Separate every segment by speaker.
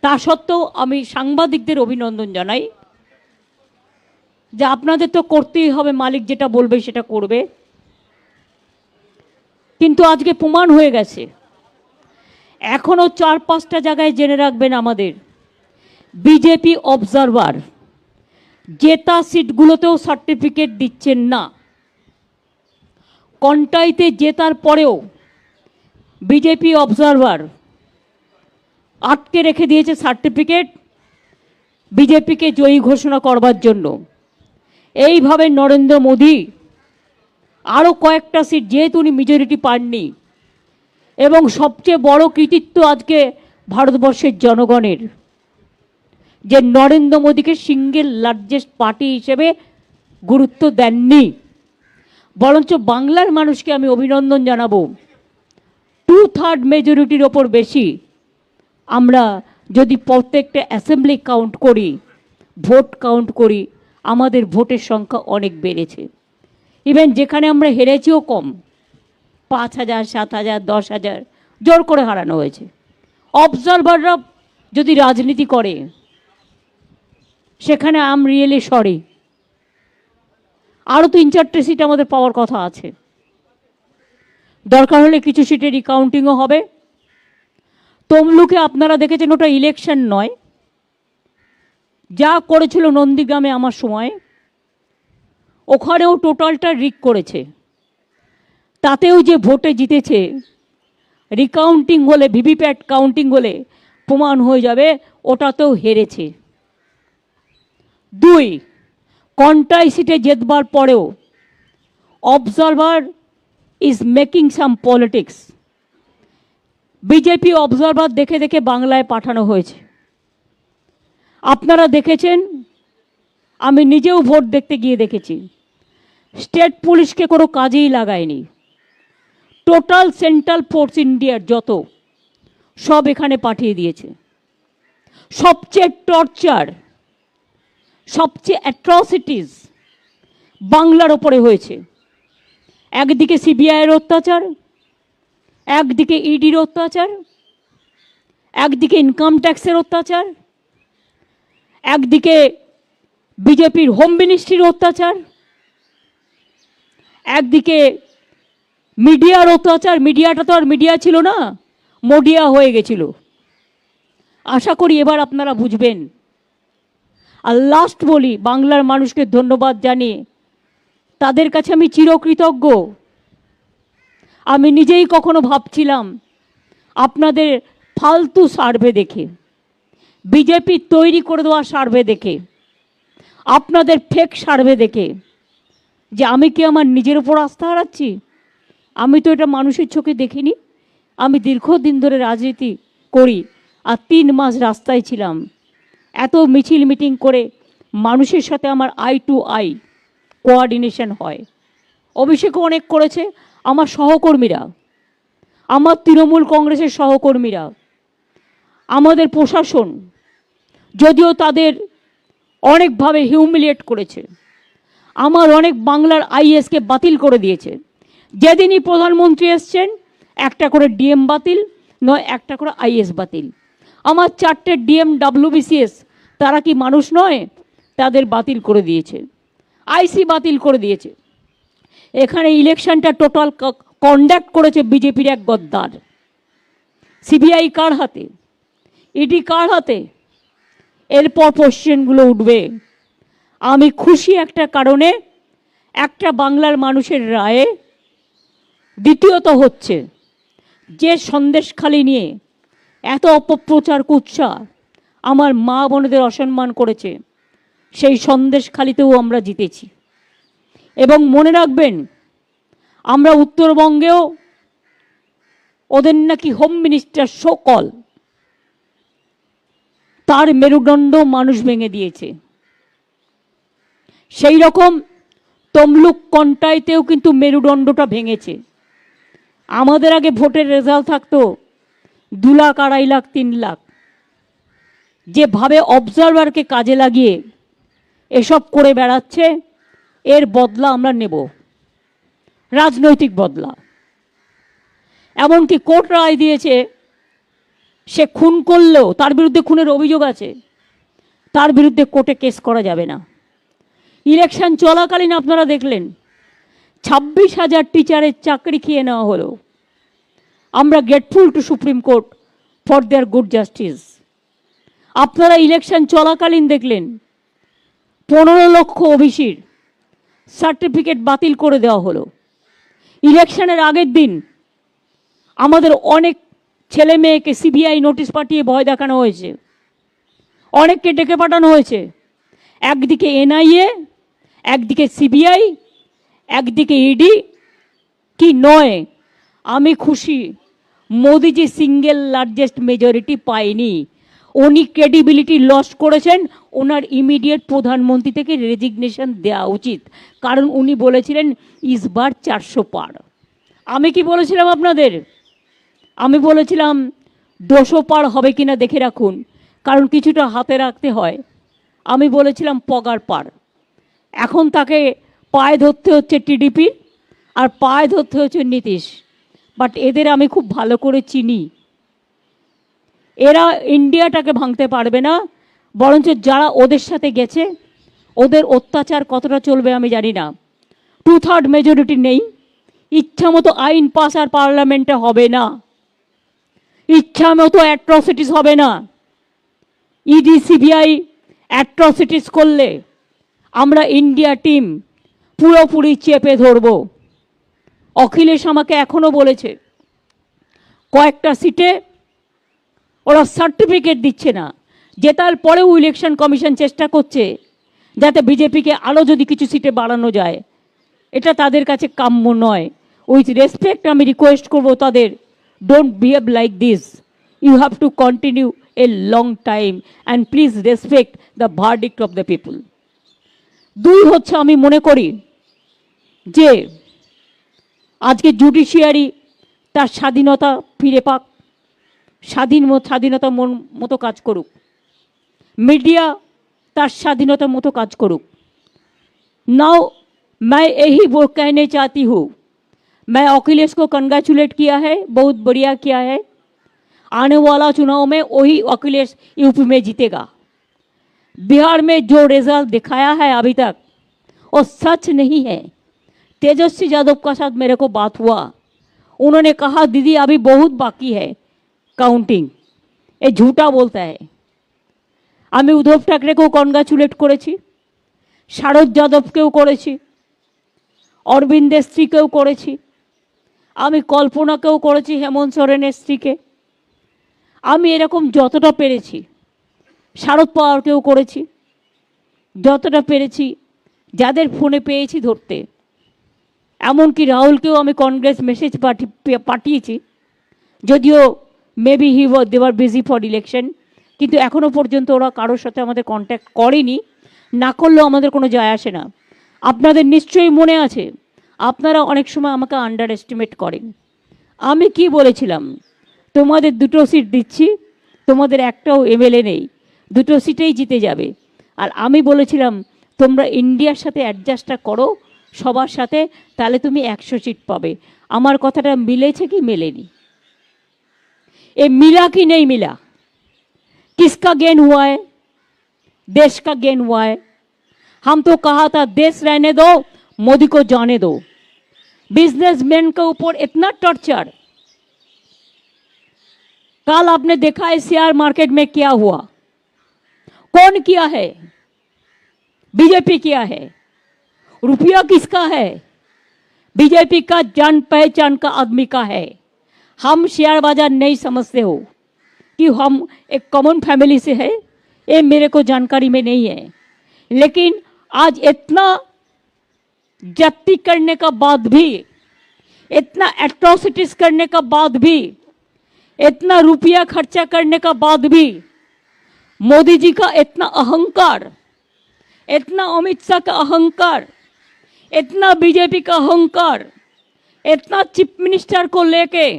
Speaker 1: তা সত্ত্বেও আমি সাংবাদিকদের অভিনন্দন জানাই যে আপনাদের তো করতেই হবে, মালিক যেটা বলবে সেটা করবে। কিন্তু আজকে প্রমাণ হয়ে গেছে, এখনও 4-5টা জায়গায় জেনে রাখবেন, আমাদের বিজেপি অবজারভার জেতা সিটগুলোতেও সার্টিফিকেট দিচ্ছেন না। কন্টাইতে জেতার পরেও বিজেপি অবজারভার আটকে রেখে দিয়েছে সার্টিফিকেট বিজেপিকে জয়ী ঘোষণা করবার জন্য। এইভাবে নরেন্দ্র মোদী আরও কয়েকটা সিট, যেহেতু উনি মেজরিটি পাননি, এবং সবচেয়ে বড় কৃতিত্ব আজকে ভারতবর্ষের জনগণের, যে নরেন্দ্র মোদীকে সিঙ্গেল লার্জেস্ট পার্টি হিসেবে গুরুত্ব দেননি, বরঞ্চ বাংলার মানুষকে আমি অভিনন্দন জানাবো, 2/3 মেজরিটির ওপর বেশি আমরা যদি প্রত্যেকটা অ্যাসেম্বলি কাউন্ট করি, ভোট কাউন্ট করি, আমাদের ভোটের সংখ্যা অনেক বেড়েছে। ইভেন যেখানে আমরা হেরেছিও কম, 5,000, 7,000, 10,000 জোর করে হারানো হয়েছে। অবজারভাররা যদি রাজনীতি করে সেখানে আম রিয়েলি সরি, আরও 3-4টে সিট আমাদের পাওয়ার কথা আছে। দরকার হলে কিছু সিটে রিকাউন্টিংও হবে। তমলুকে আপনারা দেখেছেন, ওটা ইলেকশন নয়, যা করেছিল নন্দীগ্রামে আমার সময়, ওখানেও টোটালটা রিক করেছে। তাতেও যে ভোটে জিতেছে, রিকাউন্টিং হলে, ভিভিপ্যাট কাউন্টিং হলে প্রমাণ হয়ে যাবে ওটাতেও হেরেছে। 2, কন্টাই সিটে জেতবার পরেও observer is making some politics. BJP observer দেখে দেখে বাংলায় পাঠানো হয়েছে। আপনারা দেখেছেন, আমি নিজেও ভোট দেখতে গিয়ে দেখেছি, স্টেট পুলিশকে কোনো কাজেই লাগায়নি। টোটাল সেন্ট্রাল ফোর্স ইন্ডিয়ার যত সব এখানে পাঠিয়ে দিয়েছে। সবচেয়ে টর্চার, সবচেয়ে অ্যাট্রসিটিস বাংলার ওপরে হয়েছে। একদিকে সিবিআইয়ের অত্যাচার, একদিকে ইডির অত্যাচার, একদিকে ইনকাম ট্যাক্সের অত্যাচার, একদিকে বিজেপির হোম মিনিস্ট্রির অত্যাচার, একদিকে মিডিয়ার অত্যাচার। মিডিয়াটা তো আর মিডিয়া ছিল না, মোডিয়া হয়ে গেছিল। আশা করি এবার আপনারা বুঝবেন। আর লাস্ট বলি, বাংলার মানুষকে ধন্যবাদ জানিয়ে তাদের কাছে আমি চিরকৃতজ্ঞ। আমি নিজেই কখনো ভাবছিলাম আপনাদের ফালতু সার্ভে দেখে, বিজেপি তৈরি করে দেওয়া সার্ভে দেখে, আপনাদের ফেক সার্ভে দেখে, যে আমি কি আমার নিজের উপর আস্থা হারাচ্ছি? আমি তো এটা মানুষের চোখে দেখিনি। আমি দীর্ঘদিন ধরে রাজনীতি করি, আর 3 মাস রাস্তায় ছিলাম। এত মিছিল মিটিং করে মানুষের সাথে আমার আই টু আই কোঅর্ডিনেশন হয়। অভিষেকও অনেক করেছে, আমার সহকর্মীরা, আমার তৃণমূল কংগ্রেসের সহকর্মীরা, আমাদের প্রশাসন, যদিও তাদের অনেকভাবে হিউমিলিয়েট করেছে। আমার অনেক বাংলার আইএসকে বাতিল করে দিয়েছে। যেদিনই প্রধানমন্ত্রী এসছেন, একটা করে ডিএম বাতিল, নয় একটা করে আইএস বাতিল। আমার 4টে ডিএম WBCS, তারা কি মানুষ নয়? তাদের বাতিল করে দিয়েছে, আইসি বাতিল করে দিয়েছে। এখানে ইলেকশনটা টোটাল কন্ডাক্ট করেছে বিজেপির এক গদ্দার। সিবিআই কার হাতে? ইডি কার হাতে? এরপর কোশ্চেনগুলো উঠবে। আমি খুশি একটা কারণে, একটা বাংলার মানুষের রায়ে। দ্বিতীয়ত হচ্ছে, যে সন্দেশখালি নিয়ে এত অপপ্রচার কুৎসা আমার মা বোনেদের অসম্মান করেছে, সেই সন্দেশখালিতেও আমরা জিতেছি। এবং মনে রাখবেন, আমরা উত্তরবঙ্গেও ওদের নাকি হোম মিনিস্টার সকল, তার মেরুদণ্ড মানুষ ভেঙে দিয়েছে। সেই রকম তমলুক কন্টাইতেও কিন্তু মেরুদণ্ডটা ভেঙেছে। আমাদের আগে ভোটের রেজাল্ট থাকতো 2 লাখ, 2.5 লাখ, 3 লাখ। যেভাবে অবজারভারকে কাজে লাগিয়ে এসব করে বেড়াচ্ছে, এর বদলা আমরা নেব, রাজনৈতিক বদলা। এমনকি কোর্ট রায় দিয়েছে, সে খুন করলেও তার বিরুদ্ধে খুনের অভিযোগ আছে, তার বিরুদ্ধে কোর্টে কেস করা যাবে না। ইলেকশন চলাকালীন আপনারা দেখলেন 26,000 টিচারের চাকরি খেয়ে নেওয়া হলো। আমরা grateful to supreme court for their good justice. আপনারা ইলেকশন চলাকালীন দেখলেন 15 লক্ষ ওবিসির সার্টিফিকেট বাতিল করে দেওয়া হলো। ইলেকশনের আগের দিন আমাদের অনেক ছেলে মেয়েকে সিবিআই নোটিশ পাঠিয়ে ভয় দেখানো হয়েছে, অনেককে ডেকে পাঠানো হয়েছে। একদিকে এনআইএ, একদিকে সিবিআই, একদিকে ইডি। কি নয়, আমি খুশি মোদিজি সিঙ্গেল লার্জেস্ট মেজরিটি পায়নি। উনি ক্রেডিবিলিটি লস করেছেন। ওনার ইমিডিয়েট প্রধানমন্ত্রী থেকে রেজিগনেশন দেওয়া উচিত, কারণ উনি বলেছিলেন ইসবার 400 পার। আমি কি বলেছিলাম আপনাদের? আমি বলেছিলাম 200 পার হবে কিনা দেখে রাখুন, কারণ কিছুটা হাতে রাখতে হয়। আমি বলেছিলাম পগার পার। এখন তাকে পায়ে ধরতে হচ্ছে টিডিপি, আর পায়ে ধরতে হচ্ছে নীতিশ। বাট এদের আমি খুব ভালো করে চিনি। এরা ইন্ডিয়াটাকে ভাঙতে পারবে না, বরঞ্চ যারা ওদের সাথে গেছে ওদের অত্যাচার কতটা চলবে আমি জানি না। 2/3 মেজরিটি নেই, ইচ্ছা মতো আইন পাস আর পার্লামেন্টে হবে না, ইচ্ছা মতো অ্যাট্রসিটিস হবে না। ইডি সিবিআই অ্যাট্রসিটিস করলে আমরা ইন্ডিয়া টিম পুরোপুরি চেপে ধরব। অখিলেশ আমাকে এখনো বলেছে কয়েকটা সিটে ওরা সার্টিফিকেট দিচ্ছে না, জেতার পরেও ইলেকশন কমিশন চেষ্টা করছে যাতে বিজেপিকে আরও যদি কিছু সিটে বাড়ানো যায়। এটা তাদের কাছে কাম্য নয়। উইথ রেসপেক্ট আমি রিকোয়েস্ট করব তাদের, don't behave like this. You have to continue a long time and please respect the verdict of the people. 2 হচ্ছে, আমি মনে করি যে আজকে জুডিশিয়ারি তার স্বাধীনতা ফিরে পাক, স্বাধীনতা মতো কাজ করুক, মিডিয়া তার স্বাধীনতার মতো কাজ করুক। नाउ मैं यही वो कहने चाहती हूँ, मैं अखिलेश को कंग्रेचुलेट किया है, बहुत बढ़िया किया है। आने वाला चुनाव में वही अखिलेश यूपी में जीतेगा। बिहार में जो रिजल्ट दिखाया है अभी तक वो सच नहीं है। तेजस्वी यादव का साथ मेरे को बात हुआ, उन्होंने कहा दीदी अभी बहुत बाकी है काउंटिंग, ये झूठा बोलता है। আমি উদ্ধব ঠাকরেকেও কনগ্রাচুলেট করেছি, শারদ যাদবকেও করেছি, অরবিন্দের স্ত্রীকেও করেছি, আমি কল্পনাকেও করেছি, হেমন্ত সোরেনের স্ত্রীকে। আমি এরকম যতটা পেরেছি, শারদ পাওয়ারকেও করেছি, যতটা পেরেছি যাদের ফোনে পেয়েছি ধরতে। এমনকি রাহুলকেও আমি কংগ্রেস মেসেজ পাঠিয়েছি, যদিও maybe they were busy for election, কিন্তু এখনও পর্যন্ত ওরা কারোর সাথে আমাদের কন্ট্যাক্ট করেনি। না করলেও আমাদের কোনো যায় আসে না। আপনাদের নিশ্চয়ই মনে আছে, আপনারা অনেক সময় আমাকে আন্ডার এস্টিমেট করেন। আমি কি বলেছিলাম? তোমাদের 2টো সিট দিচ্ছি, তোমাদের একটাও এমএলএ নেই, 2টো সিটেই জিতে যাবে। আর আমি বলেছিলাম তোমরা ইন্ডিয়ার সাথে অ্যাডজাস্টটা করো সবার সাথে, তাহলে তুমি 100 সিট পাবে। আমার কথাটা মিলেছে কি মেলেনি? এ মিলা কি নেই মিলা? किसका गेन हुआ है? देश का गेन हुआ है। हम तो कहा था देश रहने दो, मोदी को जाने दो। बिजनेसमैन के ऊपर इतना टॉर्चर। कल आपने देखा है शेयर मार्केट में क्या हुआ, कौन किया है? बीजेपी किया है। रुपया किसका है? बीजेपी का, जान पहचान का आदमी का है। हम शेयर बाजार नहीं समझते हो कि हम एक कॉमन फैमिली से है, ये मेरे को जानकारी में नहीं है। लेकिन आज इतना जब्ती करने का बाद भी, इतना एट्रोसिटीज करने का बाद भी, इतना रुपया खर्चा करने का बाद भी मोदी जी का इतना अहंकार, इतना अमित शाह का अहंकार, इतना बीजेपी का अहंकार, इतना चीफ मिनिस्टर को लेके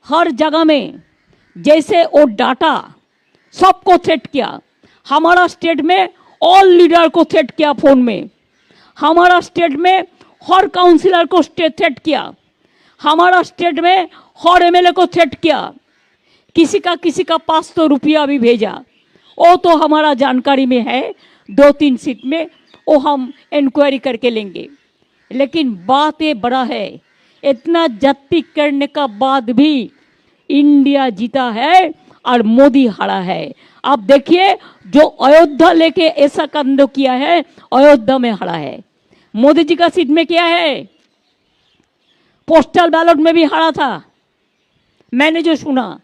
Speaker 1: हर जगह में जैसे वो डाटा सबको थ्रेट किया। हमारा स्टेट में ऑल लीडर को थ्रेट किया फोन में, हमारा स्टेट में हर काउंसिलर को थ्रेट किया, हमारा स्टेट में हर एमएलए को थ्रेट किया। किसी का पास तो रुपया भी भेजा, वो तो हमारा जानकारी में है, 2-3 सीट में वो हम इंक्वायरी करके लेंगे। लेकिन बात ये बड़ा है, इतना जब्ती करने का बाद भी इंडिया जीता है और मोदी हारा है। आप देखिए, जो अयोध्या लेके ऐसा कांड किया है, अयोध्या में हारा है। मोदी जी का सीट में क्या है, पोस्टल बैलेट में भी हारा था, मैंने जो सुना।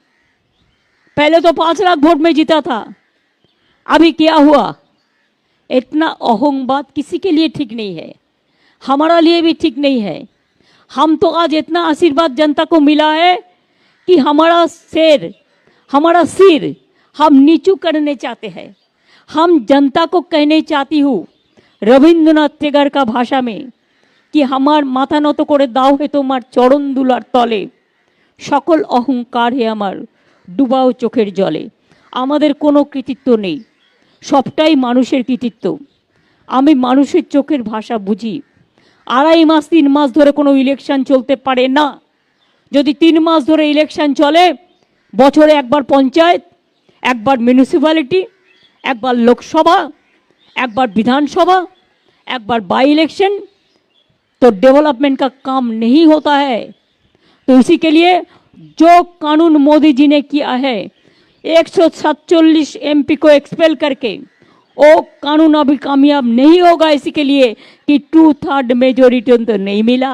Speaker 1: पहले तो 5 लाख वोट में जीता था, अभी क्या हुआ? इतना अहंबाद किसी के लिए ठीक नहीं है, हमारा लिए भी ठीक नहीं है। हम तो आज इतना आशीर्वाद जनता को मिला है कि हमारा सिर हम नीचू करने चाहते हैं। हम जनता को कहने चाहती हूँ रविंद्रनाथ टैगोर का भाषा में कि हमार माथा নত করে দাও হে তোমার চরণ দুলার তলে, সকল অহংকার হে আমার ডুবাও চোখের জলে। আমাদের কোনো কৃতিত্ব নেই, সবটাই মানুষের কৃতিত্ব। আমি মানুষের চোখের ভাষা বুঝি। 2.5 মাস 3 মাস ধরে কোনো ইলেকশন চলতে পারে না। যদি 3 মাস ধরে ইলেকশন চলে, বছরে একবার পঞ্চায়েত, একবার মিউনিসিপ্যালিটি, একবার লোকসভা, একবার विधानसभा, একবার बाई इलेक्शन, तो डेवलपमेंट का काम नहीं होता है। तो इसी के लिए जो कानून मोदी जी ने किया है, 147 MP को एक्सपेल करके, वो कानून अभी कामयाब नहीं होगा। इसी के लिए कि 2/3 मेजोरिटी तो नहीं मिला।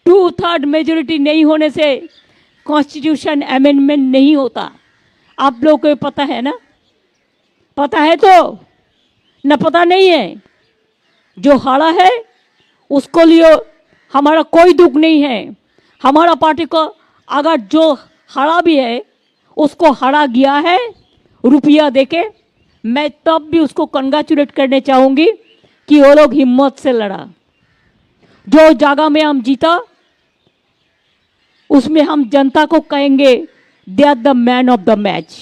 Speaker 1: 2/3 मेजोरिटी नहीं होने से कॉन्स्टिट्यूशन अमेंडमेंट नहीं होता। आप लोगों को पता है ना? पता है तो न पता नहीं है। जो हारा है उसको लिए हमारा कोई दुख नहीं है। हमारा पार्टी को अगर जो हारा भी है उसको हारा गया है रुपया देके, मैं तब भी उसको कंग्रेचुलेट करने चाहूँगी कि वो लोग हिम्मत से लड़ा। जो जगह में हम जीता उसमें हम जनता को कहेंगे they are the man of the match.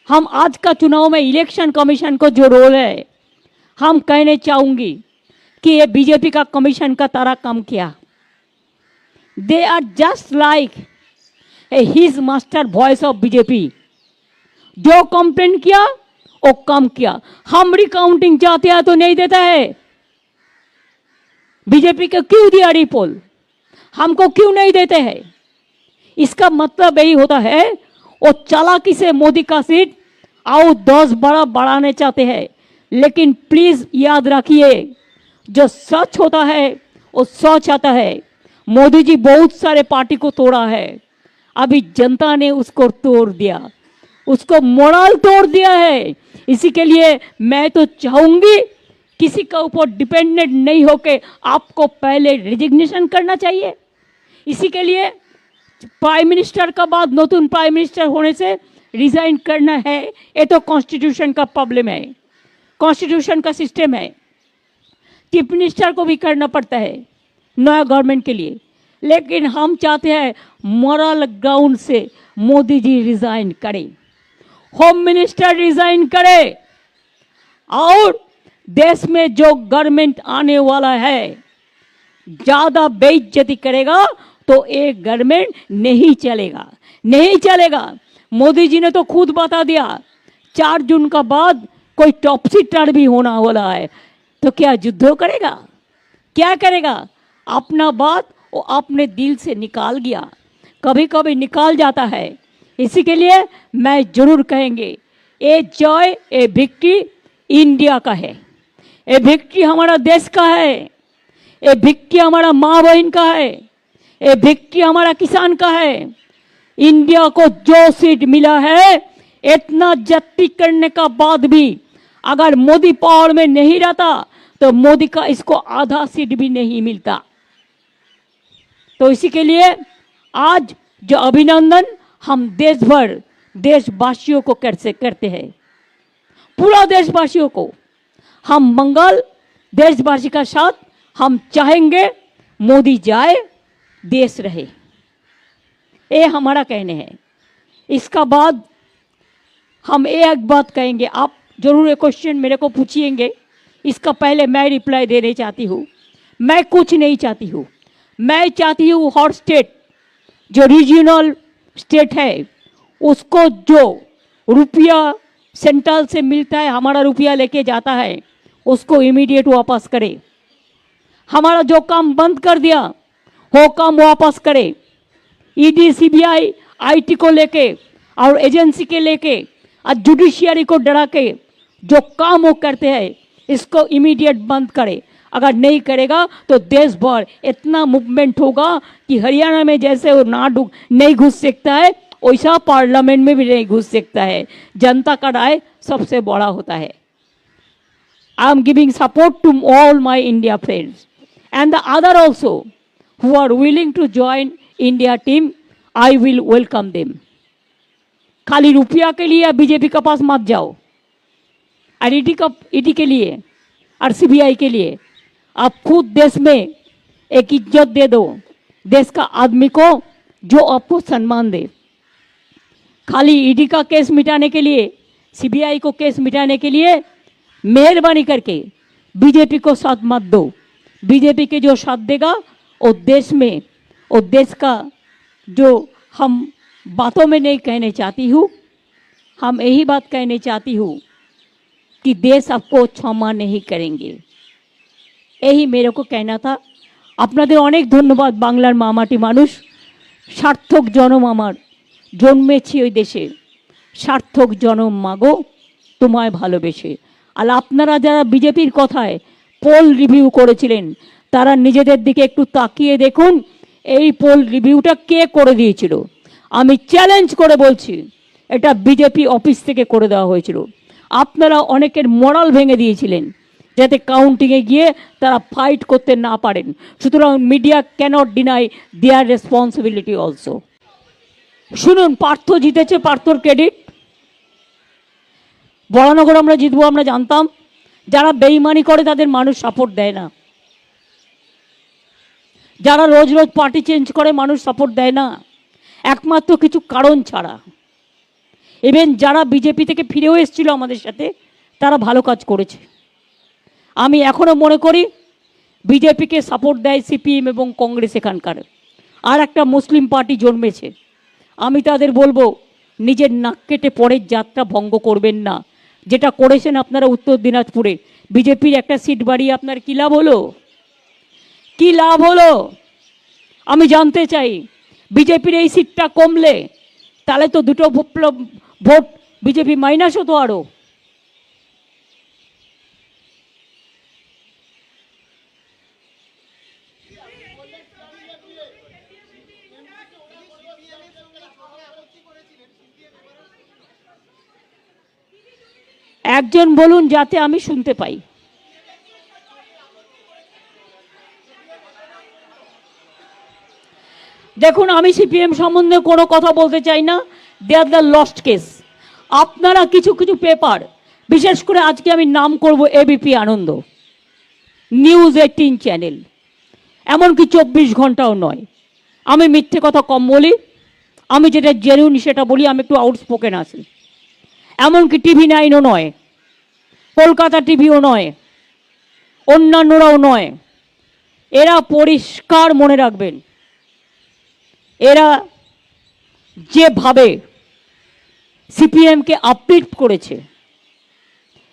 Speaker 1: हम आज का चुनाव में इलेक्शन कमीशन को जो रोल है, हम कहने चाहूँगी कि ये बीजेपी का कमीशन का तरह काम किया। They are just like his master voice of BJP. जो कंप्लेन किया वो काम किया। हम रिकाउंटिंग चाहते हैं तो नहीं देता है। बीजेपी को क्यों दिया रिपोल, हमको क्यों नहीं देते हैं? इसका मतलब यही होता है वो चालाकी से मोदी का सीट आओ 10 बड़ा बढ़ाने चाहते हैं। लेकिन प्लीज याद रखिए, जो सच होता है वो सच आता है। मोदी जी बहुत सारे पार्टी को तोड़ा है, अभी जनता ने उसको तोड़ दिया, उसको मोरल तोड़ दिया है। इसी के लिए मैं तो चाहूंगी किसी का ऊपर डिपेंडेंट नहीं होके आपको पहले रिजिग्नेशन करना चाहिए। इसी के लिए प्राइम मिनिस्टर का बाद नतून प्राइम मिनिस्टर होने से रिजाइन करना है। ये तो कॉन्स्टिट्यूशन का प्रॉब्लम है, कॉन्स्टिट्यूशन का सिस्टम है। चीफ मिनिस्टर को भी करना पड़ता है नया गवर्नमेंट के लिए। लेकिन हम चाहते हैं मोरल ग्राउंड से मोदी जी रिजाइन करें, होम मिनिस्टर रिजाइन करे, और देश में जो गवर्नमेंट आने वाला है ज्यादा बेइज्जती करेगा तो एक गवर्नमेंट नहीं चलेगा, नहीं चलेगा। मोदी जी ने तो खुद बता दिया 4 जून का बाद कोई टॉपसी टर्न भी होना वाला है, तो क्या युद्ध करेगा, क्या करेगा? अपना बात वो अपने दिल से निकाल गया, कभी कभी निकाल जाता है। इसी के लिए मैं जरूर कहेंगे ये जॉय ये विक्ट्री इंडिया का है, ये विक्ट्री हमारा देश का है, ये विक्ट्री हमारा माँ बहन का है, ये विक्ट्री हमारा किसान का है। इंडिया को जो सीट मिला है, इतना जब्ती करने का बाद भी अगर मोदी पावर में नहीं रहता तो मोदी का इसको आधा सीट भी नहीं मिलता। तो इसी के लिए आज जो अभिनंदन हम देश भर देशवासियों को करते हैं, पूरा देशवासियों को हम मंगल देशवासी का साथ हम चाहेंगे मोदी जाए देश रहे, ये हमारा कहने हैं। इसका बाद हम एक बात कहेंगे, आप जरूर एक क्वेश्चन मेरे को पूछिएंगे, इसका पहले मैं रिप्लाई देने चाहती हूँ। मैं कुछ नहीं चाहती हूँ, मैं चाहती हूँ हर स्टेट जो रीजनल स्टेट है उसको जो रुपया सेंट्रल से मिलता है, हमारा रुपया लेके जाता है, उसको इमीडिएट वापस करे। हमारा जो काम बंद कर दिया वो काम वापस करे। ईडी सीबीआई आईटी को लेके और एजेंसी के लेके और जुडिशियरी को डरा के जो काम वो करते हैं, इसको इमीडिएट बंद करे। अगर नहीं करेगा तो देश भर इतना मूवमेंट होगा कि हरियाणा में जैसे वो नहीं घुस सकता है, वैसा पार्लियामेंट में भी नहीं घुस सकता है। जनता का राय सबसे बड़ा होता है। I am giving support to all my India friends and the other also who are willing to join India team, I will welcome them. खाली रुपया के लिए बीजेपी के पास मत जाओ, और ईडी के लिए और सीबीआई के लिए आप खुद देश में एक इज्जत दे दो, देश का आदमी को जो आपको सम्मान दे। खाली ईडी का केस मिटाने के लिए, सीबीआई को केस मिटाने के लिए मेहरबानी करके बीजेपी को साथ मत दो। बीजेपी के जो साथ देगा वो देश में, वो देश का जो हम बातों में नहीं कहने चाहती हूँ, हम यही बात कहने चाहती हूँ कि देश आपको क्षमा नहीं करेंगे। यही मेरे को कहना था। আপনাদের অনেক ধন্যবাদ। বাংলার মামাটি মানুষ, সার্থক জনম আমার, জন্মেছি ওই দেশে, সার্থক জনম মাগো তোমায় ভালোবেসে। আর আপনারা যারা বিজেপির কথায় পোল রিভিউ করেছিলেন, তারা নিজেদের দিকে একটু তাকিয়ে দেখুন এই পোল রিভিউটা কে করে দিয়েছিল। আমি চ্যালেঞ্জ করে বলছি, এটা বিজেপি অফিস থেকে করে দেওয়া হয়েছিল। আপনারা অনেকের মোরাল ভেঙে দিয়েছিলেন যাতে কাউন্টিংয়ে গিয়ে তারা ফাইট করতে না পারেন। সুতরাং media cannot deny their responsibility also. শুনুন, পার্থ জিতেছে, পার্থর ক্রেডিট। বরানগর আমরা জিতবো আমরা জানতাম। যারা বেইমানি করে তাদের মানুষ সাপোর্ট দেয় না, যারা রোজ রোজ পার্টি চেঞ্জ করে মানুষ সাপোর্ট দেয় না, একমাত্র কিছু কারণ ছাড়া। ইভেন যারা বিজেপি থেকে ফিরেও এসেছিল আমাদের সাথে, তারা ভালো কাজ করেছে। আমি এখনও মনে করি বিজেপিকে সাপোর্ট দেয় সিপিএম এবং কংগ্রেস এখানকার। আর একটা মুসলিম পার্টি জন্মেছে, আমি তাদের বলবো নিজের নাক কেটে পরের যাত্রা ভঙ্গ করবেন না। যেটা করেছেন আপনারা উত্তর দিনাজপুরে, বিজেপির একটা সিট বাড়িয়ে আপনার কী লাভ হলো? কি লাভ হলো আমি জানতে চাই। বিজেপির এই সিটটা কমলে তাহলে তো দুটো ভোট বিজেপি মাইনাস হতো আরও। একজন বলুন যাতে আমি শুনতে পাই। দেখুন, আমি সিপিএম সম্বন্ধে কোনো কথা বলতে চাই না। দে আর দ্য লস্ট কেস। আপনারা কিছু কিছু পেপার, বিশেষ করে আজকে আমি নাম করব এবিপি আনন্দ, নিউজ 18 চ্যানেল, এমনকি 24 ঘন্টাও নয়। আমি মিথ্যে কথা কম বলি, আমি যেটা জেনুইন সেটা বলি। আমি একটু আউটস্পোকেন আছি। এমনকি টিভি 9ও নয়, কলকাতা টিভিও নয়, অন্যান্যরাও নয়। এরা পরিষ্কার মনে রাখবেন, এরা যেভাবে সিপিএমকে আপলিফট করেছে,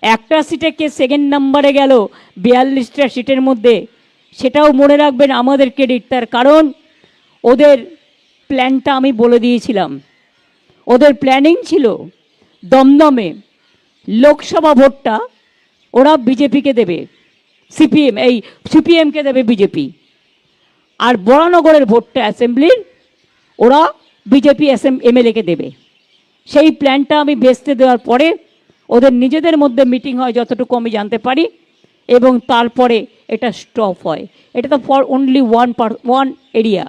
Speaker 1: একটা সিটে কে সেকেন্ড নাম্বারে গেল 42টা সিটের মধ্যে, সেটাও মনে রাখবেন আমাদের ক্রেডিট। তার কারণ ওদের প্ল্যানটা আমি বলে দিয়েছিলাম। ওদের প্ল্যানিং ছিল দমদমে লোকসভা ভোটটা ওরা বিজেপিকে দেবে, সিপিএমকে দেবে বিজেপি, আর বরানগরের ভোটটা অ্যাসেম্বলির ওরা বিজেপি এমএলএকে দেবে। সেই প্ল্যানটা আমি ভেস্তে দেওয়ার পরে ওদের নিজেদের মধ্যে মিটিং হয় যতটুকু আমি জানতে পারি, এবং তারপরে এটা স্টপ হয়। এটা তো for only one area,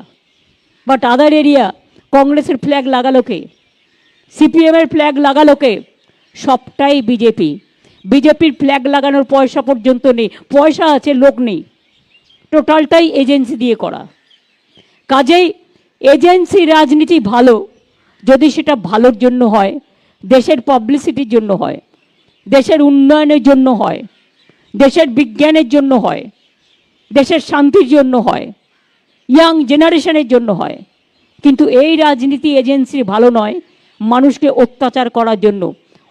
Speaker 1: but other area কংগ্রেসের ফ্ল্যাগ লাগালোকে, সিপিএমের ফ্ল্যাগ লাগালোকে, সবটাই বিজেপি। বিজেপির ফ্ল্যাগ লাগানোর পয়সা পর্যন্ত নেই। পয়সা আছে, লোক নেই। টোটালটাই এজেন্সি দিয়ে করা। কাজেই এজেন্সি রাজনীতি ভালো যদি সেটা ভালোর জন্য হয়, দেশের পাবলিসিটির জন্য হয়, দেশের উন্নয়নের জন্য হয়, দেশের বিজ্ঞানের জন্য হয়, দেশের শান্তির জন্য হয়, ইয়াং জেনারেশনের জন্য হয়। কিন্তু এই রাজনীতি এজেন্সি ভালো নয়। মানুষকে অত্যাচার করার জন্য।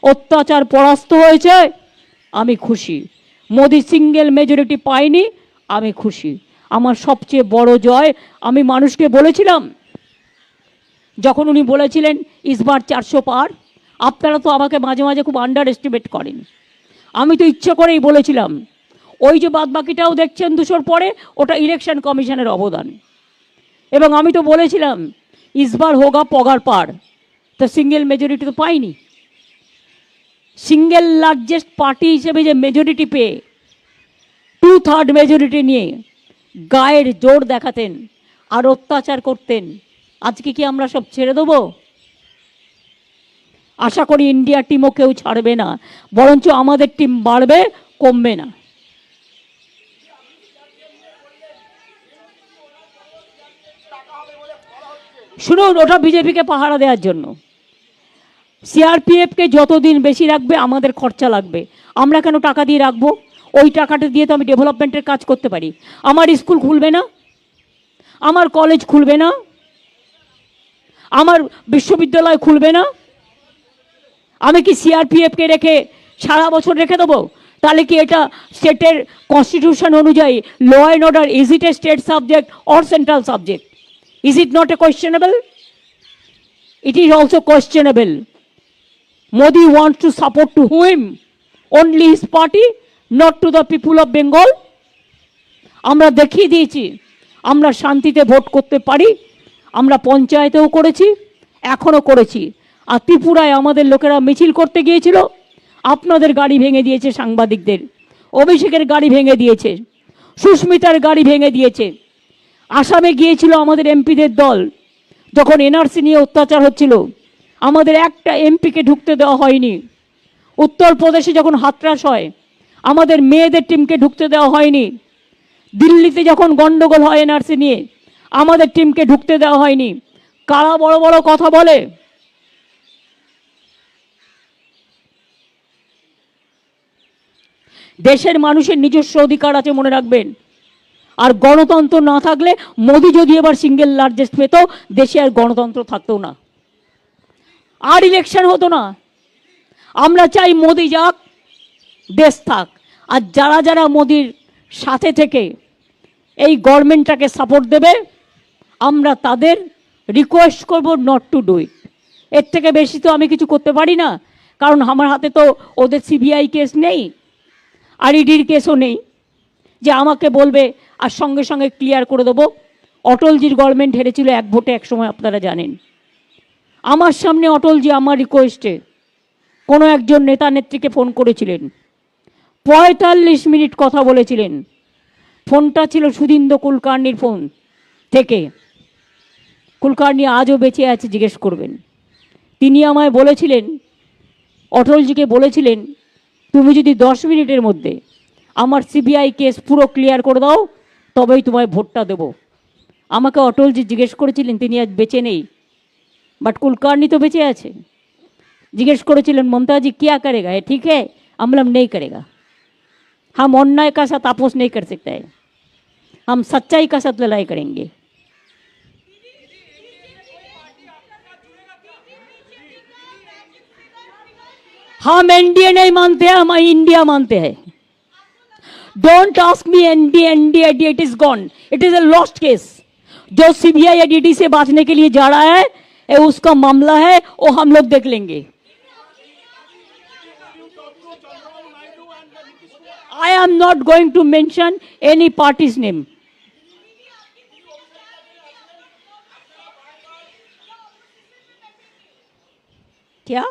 Speaker 1: অত্যাচার পরাস্ত হয়েছে, আমি খুশি। মোদি সিঙ্গেল মেজরিটি পায়নি, আমি খুশি। আমার সবচেয়ে বড় জয়, আমি মানুষকে বলেছিলাম যখন উনি বলেছিলেন ইসবার 400 পার, আপনারা তো আমাকে মাঝে মাঝে খুব আন্ডার এস্টিমেট করেন। আমি তো ইচ্ছে করেই বলেছিলাম ওই যে বাদবাকিটাও দেখছেন 200 পরে, ওটা ইলেকশন কমিশনের অবদান। এবং আমি তো বলেছিলাম ইসবার হোগা পগার পার, তো সিঙ্গেল মেজরিটি তো পাইনি। সিঙ্গেল লার্জেস্ট পার্টি হিসেবে যে মেজরিটি পেয়ে 2/3 মেজরিটি নিয়ে গায়ের জোর দেখাতেন আর অত্যাচার করতেন, আজকে কি আমরা সব ছেড়ে দেবো? আশা করি ইন্ডিয়া টিমও কেউ ছাড়বে না, বরঞ্চ আমাদের টিম বাড়বে, কমবে না। শুনুন, ওটা বিজেপিকে পাহারা দেওয়ার জন্য। সিআরপিএফকে যতদিন বেশি রাখবে আমাদের খরচা লাগবে। আমরা কেন টাকা দিয়ে রাখবো? ওই টাকাটা দিয়ে তো আমি ডেভেলপমেন্টের কাজ করতে পারি। আমার স্কুল খুলবে না, আমার কলেজ খুলবে না, আমার বিশ্ববিদ্যালয় খুলবে না। আমি কি সিআরপিএফকে রেখে সারা বছর রেখে দেবো? তাহলে কি এটা স্টেটের কনস্টিটিউশন অনুযায়ী law and order, is it a state subject or central subject? Is it not a questionable? It is also questionable. Modi wants to support to whom? Only his party, not to the people of Bengal. আমরা দেখিয়ে দিয়েছি আমরা শান্তিতে vote করতে পারি। আমরা পঞ্চায়েতেও করেছি, এখনও করেছি। আর ত্রিপুরায় আমাদের লোকেরা মিছিল করতে গিয়েছিল, আপনাদের গাড়ি ভেঙে দিয়েছে, সাংবাদিকদের। অভিষেকের গাড়ি ভেঙে দিয়েছে, সুস্মিতার গাড়ি ভেঙে দিয়েছে। আসামে গিয়েছিল আমাদের এমপিদের দল, যখন এনআরসি নিয়ে অত্যাচার হচ্ছিল, আমাদের একটা এমপিকে ঢুকতে দেওয়া হয়নি। উত্তরপ্রদেশে যখন হাতরাস হয়, আমাদের মেয়েদের টিমকে ঢুকতে দেওয়া হয়নি। দিল্লিতে যখন গন্ডগোল হয় এনআরসি নিয়ে, আমাদের টিমকে ঢুকতে দেওয়া হয়নি। কারা বড় বড় কথা বলে? দেশের মানুষের নিজস্ব অধিকার আছে, মনে রাখবেন। আর গণতন্ত্র না থাকলে, মোদি যদি এবার সিঙ্গেল লার্জেস্ট পেত, দেশে আর গণতন্ত্র থাকতো না, আর ইলেকশন হতো না। আমরা চাই মোদি যাক, দেশ থাক। আর যারা যারা মোদির সাথে থেকে এই গভর্নমেন্টটাকে সাপোর্ট দেবে, আমরা তাদের রিকোয়েস্ট করব নট টু ডু ইট। এর থেকে বেশি তো আমি কিছু করতে পারি না, কারণ আমার হাতে তো ওদের সিবিআই কেস নেই, আর ইডির কেসও নেই যে আমাকে বলবে আর সঙ্গে সঙ্গে ক্লিয়ার করে দেবো। অটলজির গভর্নমেন্ট হেরেছিল 1 ভোটে এক সময়, আপনারা জানেন। আমার সামনে অটলজি আমার রিকোয়েস্টে কোনো একজন নেতা নেত্রীকে ফোন করেছিলেন, 45 মিনিট কথা বলেছিলেন। ফোনটা ছিল সুদীন্দ্র কুলকার্নির ফোন থেকে। কুলকার্নি আজও বেঁচে আছে, জিজ্ঞেস করবেন। তিনি আমায় বলেছিলেন, অটলজিকে বলেছিলেন, তুমি যদি 10 মিনিটের মধ্যে আমার সিবিআই কেস পুরো ক্লিয়ার করে দাও, তবেই তোমায় ভোটটা দেব। আমাকে অটলজি জিজ্ঞেস করেছিলেন, তিনি আজ বেঁচে নেই, বাট কুলকার্নি তো বেঁচে আছে। জিজ্ঞেস করেছিলেন, মমতাজি क्या करेगा, ये ठीक है? हम बोला नहीं करेगा, हम अन्याय का साथ আপোষ नहीं कर सकते हैं, हम सच्चाई का साथ लड़ाई करेंगे। हम एनडीए नहीं मानते हैं, हम इंडिया मानते हैं। Don't ask me NDA, NDA it is gone, it is a lost case. जो सीबीआई ईडी से बांचने के लिए जा रहा है, ये उसका मामला है, वो हम लोग देख लेंगे। I am not going to mention any party's name. क्या?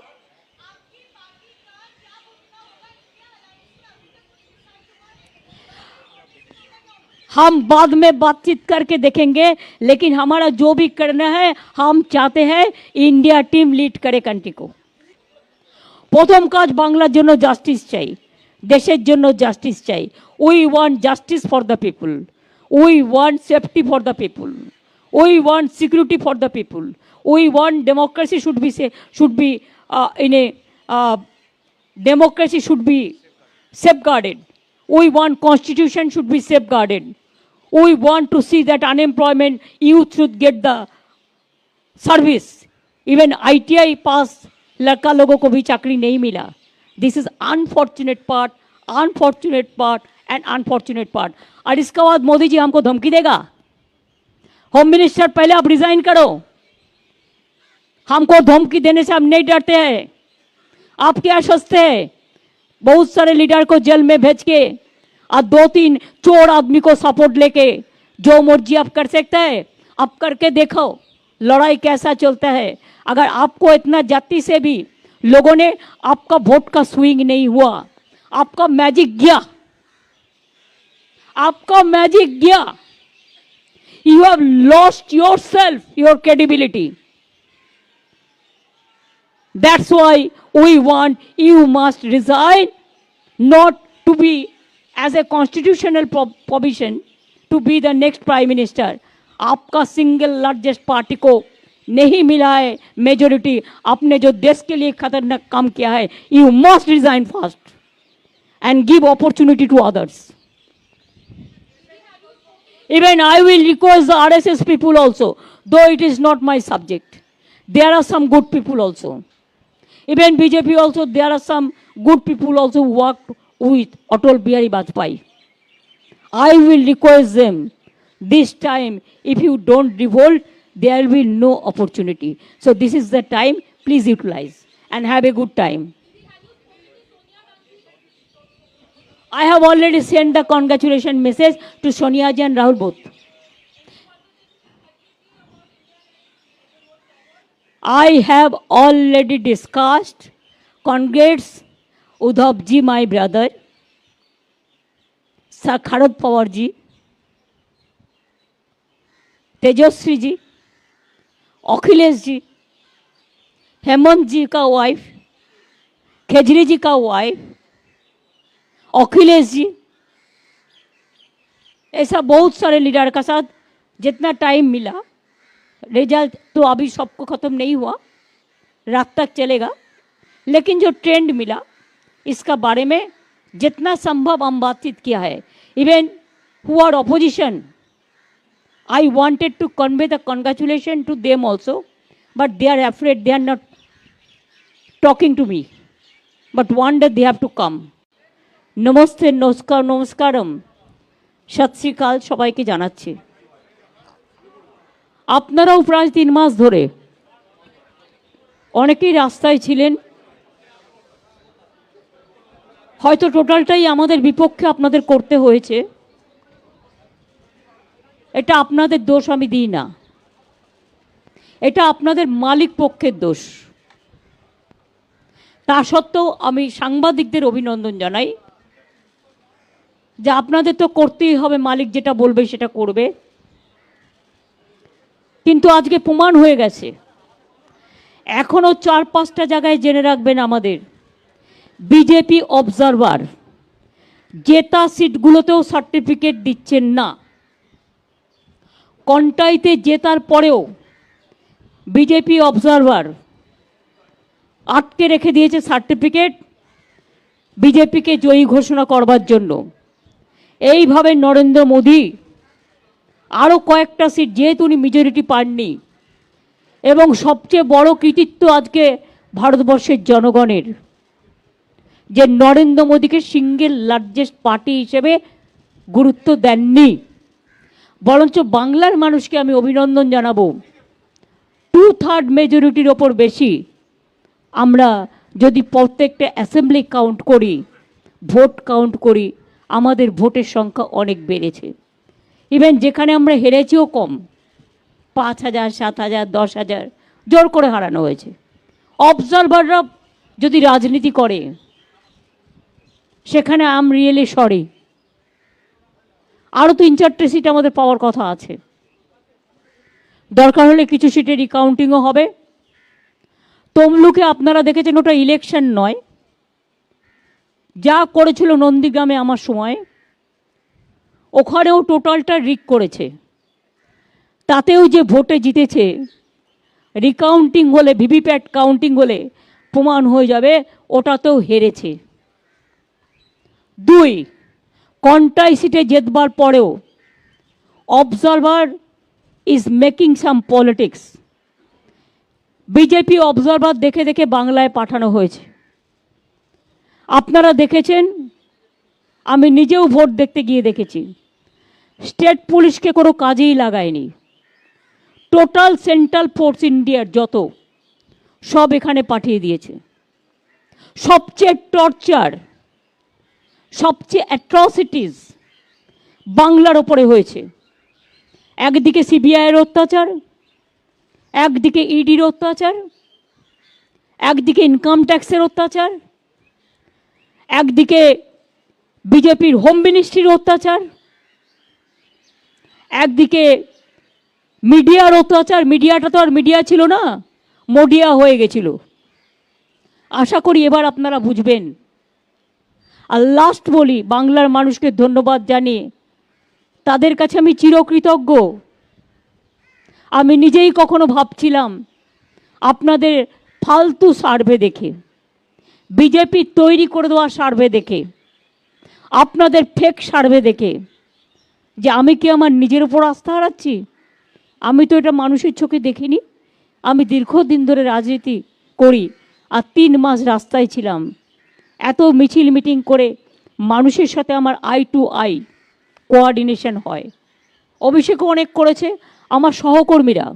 Speaker 1: हम बाद में बातचीत करके देखेंगे, लेकिन हमारा जो भी करना है, हम चाहते हैं इंडिया टीम लीड करे कंट्री को। প্রথম কাজ, বাংলার জন্য জাস্টিস চাই, দেশের জন্য জাস্টিস চাই। We want justice for the people, we want safety for the people, we want security for the people, we want democracy should be in a democracy should be safeguarded. We want constitution should be safeguarded. We want to see that unemployment youth should get the service. Even ITI पास लड़का लोगों को भी चाकरी नहीं मिला. This is unfortunate part and unfortunate part. और इसके बाद मोदी जी हमको धमकी देगा, होम मिनिस्टर पहले आप रिजाइन करो. हमको धमकी देने से हम नहीं डरते हैं. आप क्या सोचते हैं? बहुत सारे लीडर को जेल में भेज के और 2-3 चोर आदमी को सपोर्ट लेके जो मर्जी आप कर सकते हैं. आप करके देखो लड़ाई कैसा चलता है. अगर आपको इतना जाति से भी लोगों ने आपका वोट का स्विंग नहीं हुआ, आपका मैजिक गया, आपका मैजिक गया. You have lost yourself, your credibility. That's why we want you must resign, not to be as a constitutional provision to be the next prime minister. आपका सिंगल लार्जेस्ट पार्टी को नहीं मिला है majority. आपने जो देश के लिए खतरनाक काम किया है, you must resign fast and give opportunity to others. Even I will request the RSS people also, though it is not my subject. There are some good people also. Even BJP also, there are some good people also who worked with Atal Bihari Vajpayee. I will request them, this time, if you don't revolt, there will be no opportunity. So this is the time, please utilize and have a good time. I have already sent the congratulation message to Sonia ji and Rahul both. I have already discussed. Congrats Udhav ji, my brother, Sharad Pawar ji, Tejaswi ji, Akhilesh ji, Hemant ji ka wife, Kejri ji ka wife, Akhilesh ji, ऐसा बहुत सारे leader का साथ जितना time मिला. Result तो अभी सबको ख़त्म नहीं हुआ, रात तक चलेगा, लेकिन जो ट्रेंड मिला इसका बारे में जितना संभव हम बातचीत किया है. Even who are opposition, I wanted to convey the congratulation to them also, but they are afraid, they are not talking to me, but one day they have to come. नमस्ते, नमस्कार, नमस्कारम, सत श्री अकाल सबाइके जानाচ্ছি. আপনারাও প্রায় 3 মাস ধরে অনেকেই রাস্তায় ছিলেন. হয়তো টোটালটাই আমাদের বিপক্ষে আপনাদের করতে হয়েছে. এটা আপনাদের দোষ আমি দিই না, এটা আপনাদের মালিক পক্ষের দোষ. তা সত্ত্বেও আমি সাংবাদিকদের অভিনন্দন জানাই যে আপনাদের তো করতেই হবে, মালিক যেটা বলবে সেটা করবে. কিন্তু আজকে প্রমাণ হয়ে গেছে. এখনও 4-5টা জায়গায় জেনে রাখবেন, আমাদের বিজেপি অবজারভার জেতা সিটগুলোতেও সার্টিফিকেট দিচ্ছেন না. কন্টাইতে জেতার পরেও বিজেপি অবজারভার আটকে রেখে দিয়েছে সার্টিফিকেট বিজেপিকে জয়ী ঘোষণা করবার জন্য. এইভাবে নরেন্দ্র মোদী আরও কয়েকটা সিট, যেহেতু উনি মেজরিটি পাননি, এবং সবচেয়ে বড় কৃতিত্ব আজকে ভারতবর্ষের জনগণের যে নরেন্দ্র মোদীকে সিঙ্গেল লার্জেস্ট পার্টি হিসেবে গুরুত্ব দেননি, বরঞ্চ বাংলার মানুষকে আমি অভিনন্দন জানাবো. 2/3 মেজরিটির ওপর বেশি আমরা যদি প্রত্যেকটা অ্যাসেম্বলি কাউন্ট করি, ভোট কাউন্ট করি, আমাদের ভোটের সংখ্যা অনেক বেড়েছে. ইভেন যেখানে আমরা হেরেছিও কম, 5,000, 7,000, 10,000 জোর করে হারানো হয়েছে. অবজারভাররা যদি রাজনীতি করে সেখানে আম রিয়েলি সরি, আরও 3-4টে সিট আমাদের পাওয়ার কথা আছে. দরকার হলে কিছু সিটে রিকাউন্টিংও হবে. তমলুকে আপনারা দেখেছেন, ওটা ইলেকশন নয়, যা করেছিল নন্দীগ্রামে আমার সময়, ওখানেও টোটালটা রিক করেছে. তাতেও যে ভোটে জিতেছে, রিকাউন্টিং হলে, ভিভিপ্যাট কাউন্টিং হলে প্রমাণ হয়ে যাবে ওটাতেও হেরেছে. 2, কন্টাই সিটে জেতবার পরেও observer is making some politics. BJP observer দেখে দেখে বাংলায় পাঠানো হয়েছে। আপনারা দেখেছেন, আমি নিজেও ভোট দেখতে গিয়ে দেখেছি, স্টেট পুলিশকে কোনো কাজেই লাগায়নি। টোটাল সেন্ট্রাল ফোর্স ইন্ডিয়ার যত সব এখানে পাঠিয়ে দিয়েছে। সবচেয়ে টর্চার, সবচেয়ে অ্যাট্রসিটিস বাংলার ওপরে হয়েছে। একদিকে সিবিআইয়ের অত্যাচার, একদিকে ইডির অত্যাচার, একদিকে ইনকাম ট্যাক্সের অত্যাচার, একদিকে বিজেপির হোম মিনিস্ট্রির অত্যাচার, একদিকে মিডিয়ার অত্যাচার। মিডিয়াটা তো আর মিডিয়া ছিল না, মোডিয়া হয়ে গেছিল। আশা করি এবার আপনারা বুঝবেন। আর লাস্ট বলি, বাংলার মানুষকে ধন্যবাদ জানিয়ে তাদের কাছে আমি চিরকৃতজ্ঞ। আমি নিজেই কখনো ভাবছিলাম আপনাদের ফালতু সার্ভে দেখে, বিজেপি তৈরি করে দেওয়া সার্ভে দেখে, আপনাদের ফেক সার্ভে দেখে, যে আমি কি আমার নিজের উপর আস্থা হারাচ্ছি? আমি তো এটা মানুষের চোখে দেখিনি। আমি দীর্ঘদিন ধরে রাজনীতি করি, আর 3 মাস রাস্তায় ছিলাম। এত মিছিল মিটিং করে মানুষের সাথে আমার আই টু আই কোঅর্ডিনেশন হয়। অভিষেকও অনেক করেছে, আমার সহকর্মীরা,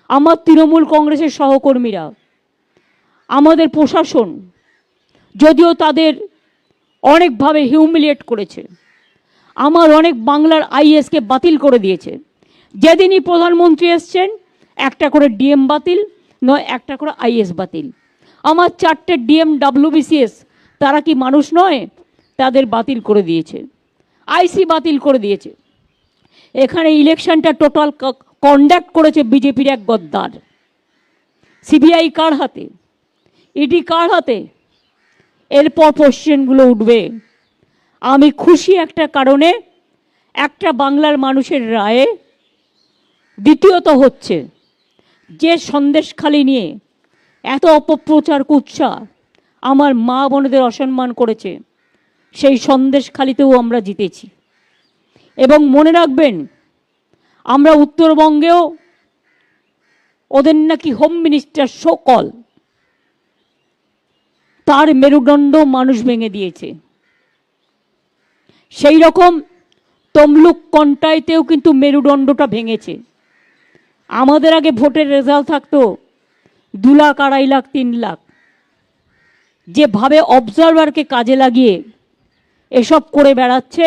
Speaker 1: আমার তৃণমূল কংগ্রেসের সহকর্মীরা, আমাদের প্রশাসন, যদিও তাদের অনেকভাবে হিউমিলিয়েট করেছে। আমার অনেক বাংলার আইএসকে বাতিল করে দিয়েছে। যেদিনই প্রধানমন্ত্রী এসছেন, একটা করে ডিএম বাতিল, নয় একটা করে আইএস বাতিল। আমার 4টে ডিএম WBCS, তারা কি মানুষ নয়? তাদের বাতিল করে দিয়েছে, আইসি বাতিল করে দিয়েছে। এখানে ইলেকশনটা টোটাল কন্ডাক্ট করেছে বিজেপির এক গদ্দার। সিবিআই কার হাতে? ইডি কার হাতে? এরপর কোশ্চেনগুলো উঠবে। আমি খুশি একটা কারণে, একটা বাংলার মানুষের রায়ে। দ্বিতীয়ত হচ্ছে, যে সন্দেশখালি নিয়ে এত অপপ্রচার কুৎসা আমার মা বোনেদের অসম্মান করেছে, সেই সন্দেশখালিতেও আমরা জিতেছি। এবং মনে রাখবেন, আমরা উত্তরবঙ্গেও ওদের নাকি হোম মিনিস্টার সকল, তার মেরুদণ্ড মানুষ ভেঙে দিয়েছে। সেই রকম তমলুক কন্টাইতেও কিন্তু মেরুদণ্ডটা ভেঙেছে। আমাদের আগে ভোটের রেজাল্ট থাকতো 2 লাখ, 2.5 লাখ, 3 লাখ। যেভাবে অবজারভারকে কাজে লাগিয়ে এসব করে বেড়াচ্ছে,